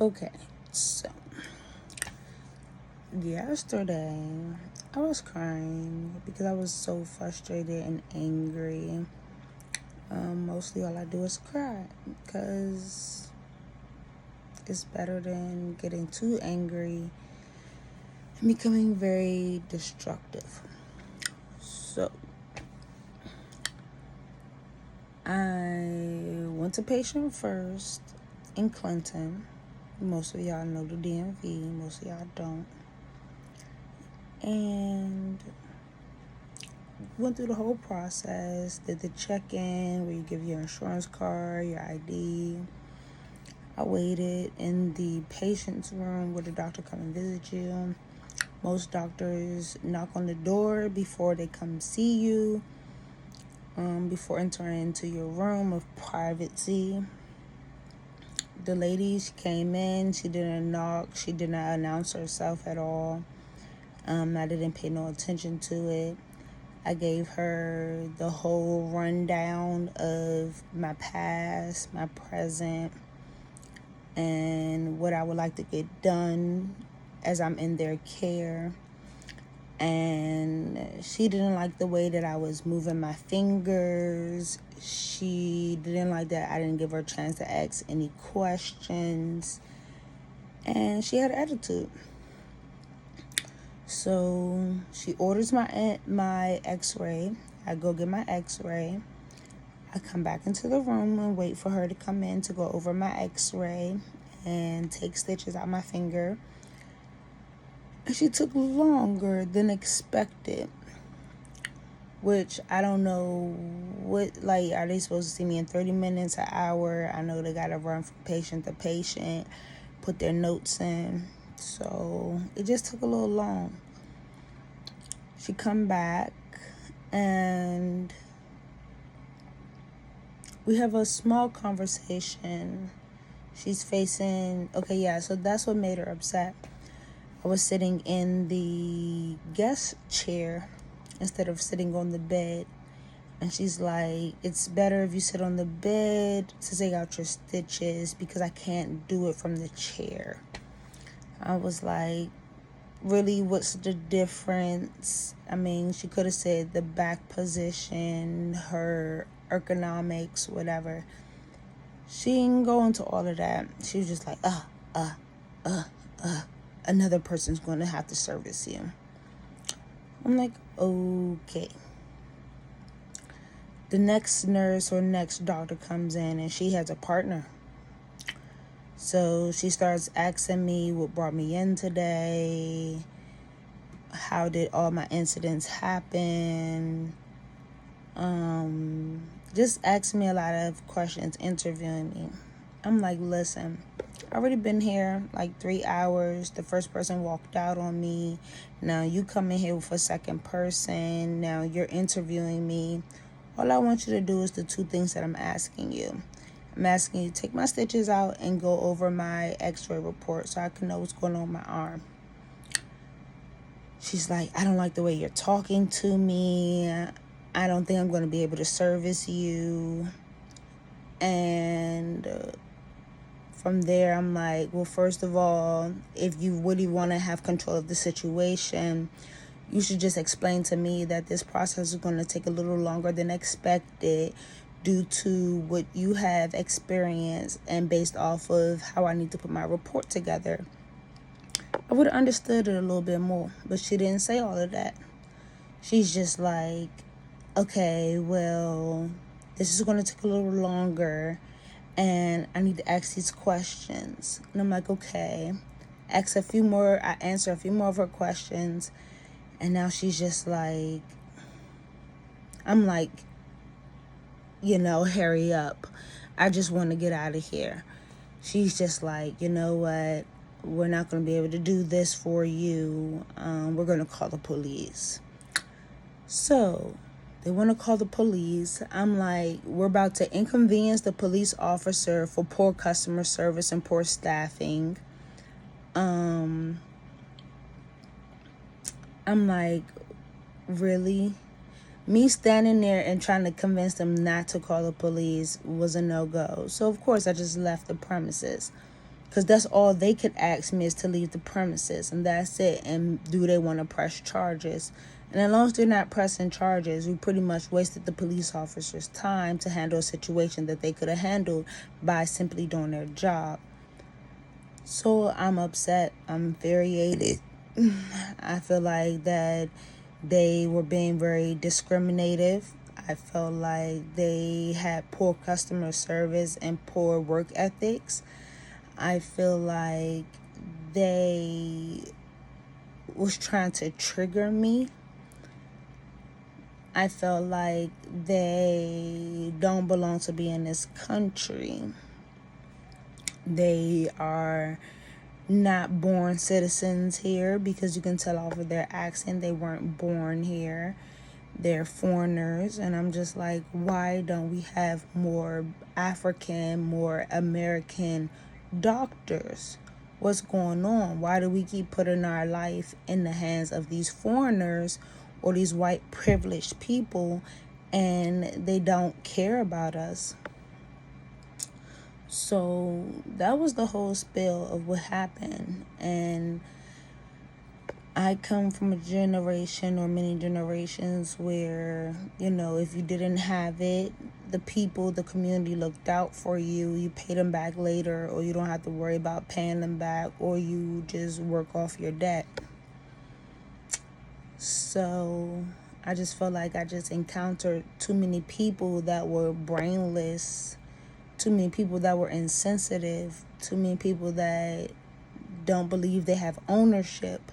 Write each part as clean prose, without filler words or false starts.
Okay, so yesterday I was crying because I was so frustrated and angry. Mostly all I do is cry because it's better than getting too angry and becoming very destructive. So I went to Patient First in Clinton. Most of y'all know the DMV, most of y'all don't. And went through the whole process, did the check-in where you give your insurance card, your ID. I waited in the patient's room where the doctor come and visit you. Most doctors knock on the door before they come see you, before entering into your room of privacy. The lady, she came in, she didn't knock, she did not announce herself at all. I didn't pay no attention to it. I gave her the whole rundown of my past, my present, and what I would like to get done as I'm in their care. And she didn't like the way that I was moving my fingers. She didn't like that I didn't give her a chance to ask any questions. And she had attitude. So she orders my x-ray. I go get my x-ray. I come back into the room and wait for her to come in to go over my x-ray and take stitches out my finger. And she took longer than expected, which I don't know what, like, are they supposed to see me in 30 minutes, an hour? I know they got to run from patient to patient, put their notes in. So it just took a little long. She come back and we have a small conversation. She's facing, so that's what made her upset. I was sitting in the guest chair instead of sitting on the bed. And she's like, it's better if you sit on the bed to take out your stitches because I can't do it from the chair. I was like, really, what's the difference? I mean, she could have said the back position, her ergonomics, whatever. She didn't go into all of that. She was just like, another person's going to have to service you. I'm like, okay. The next nurse or next doctor comes in and she has a partner. So she starts asking me what brought me in today. How did all my incidents happen? Just asking me a lot of questions, interviewing me. I'm like, listen, I already been here like 3 hours. The first person walked out on me. Now you come in here with a second person. Now you're interviewing me. All I want you to do is the two things that I'm asking you. I'm asking you to take my stitches out and go over my x-ray report so I can know what's going on with my arm. She's like, I don't like the way you're talking to me. I don't think I'm going to be able to service you. And from there, I'm like, well, first of all, if you really want to have control of the situation, you should just explain to me that this process is going to take a little longer than expected due to what you have experienced and based off of how I need to put my report together. I would have understood it a little bit more, but she didn't say all of that. She's just like, okay, well, this is going to take a little longer and I need to ask these questions. And I'm like, okay. I answer a few more of her questions. And now she's just like, I'm like, hurry up. I just want to get out of here. She's just like, you know what? We're not going to be able to do this for you. We're going to call the police. So they want to call the police. I'm like, we're about to inconvenience the police officer for poor customer service and poor staffing. I'm like, really? Me standing there and trying to convince them not to call the police was a no-go. So, of course, I just left the premises. Because that's all they could ask me, is to leave the premises. And that's it. And do they want to press charges? And as long as they're not pressing charges, we pretty much wasted the police officers' time to handle a situation that they could have handled by simply doing their job. So I'm upset. I'm infuriated. I feel like that they were being very discriminative. I felt like they had poor customer service and poor work ethics. I feel like they was trying to trigger me. I felt like they don't belong to be in this country. They are not born citizens here, because you can tell off of their accent they weren't born here. They're foreigners, and I'm just like, why don't we have more African, more American doctors? What's going on? Why do we keep putting our life in the hands of these foreigners or these white privileged people, and they don't care about us? So that was the whole spill of what happened. And I come from a generation, or many generations, where, if you didn't have it, the people, the community looked out for you. You pay them back later, or you don't have to worry about paying them back, or you just work off your debt. So I just felt like I just encountered too many people that were brainless, too many people that were insensitive, too many people that don't believe they have ownership.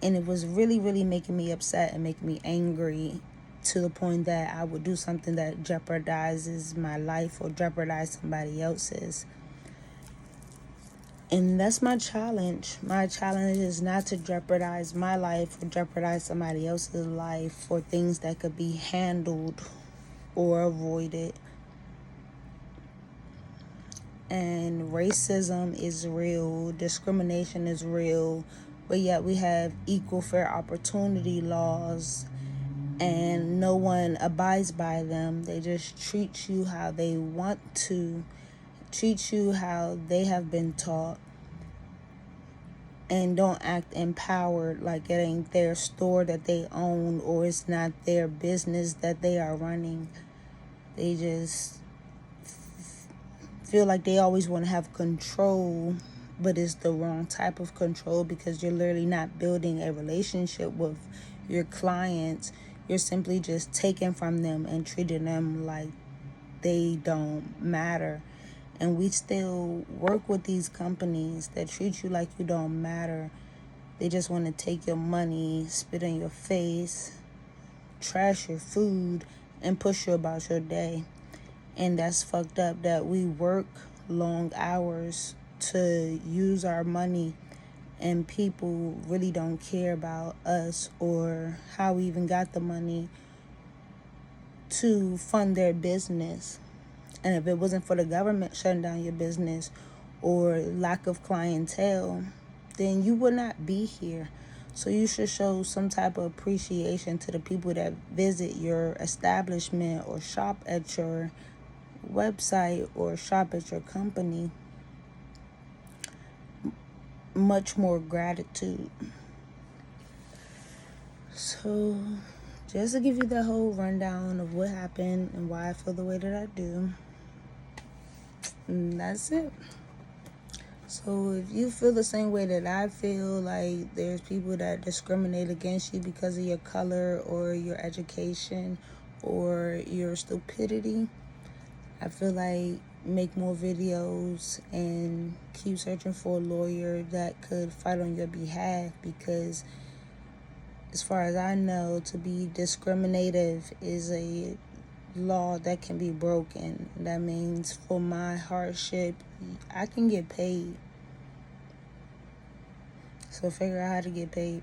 And it was really, really making me upset and making me angry, to the point that I would do something that jeopardizes my life or jeopardize somebody else's. And that's my challenge. My challenge is not to jeopardize my life or jeopardize somebody else's life for things that could be handled or avoided. And racism is real, discrimination is real, but yet we have equal fair opportunity laws, and no one abides by them. They just treat you how they want to, treat you how they have been taught, and don't act empowered, like it ain't their store that they own, or it's not their business that they are running. They just feel like they always want to have control, but it's the wrong type of control, because you're literally not building a relationship with your clients. You're simply just taking from them and treating them like they don't matter. And we still work with these companies that treat you like you don't matter. They just want to take your money, spit in your face, trash your food, and push you about your day. And that's fucked up, that we work long hours to use our money, and people really don't care about us or how we even got the money to fund their business. And if it wasn't for the government shutting down your business or lack of clientele, then you would not be here. So you should show some type of appreciation to the people that visit your establishment or shop at your website or shop at your company. Much more gratitude. So just to give you the whole rundown of what happened and why I feel the way that I do, and that's it. So if you feel the same way that I feel, like there's people that discriminate against you because of your color or your education or your stupidity, I feel like make more videos and keep searching for a lawyer that could fight on your behalf, because as far as I know, to be discriminative is a law that can be broken. That means for my hardship, I can get paid. So figure out how to get paid.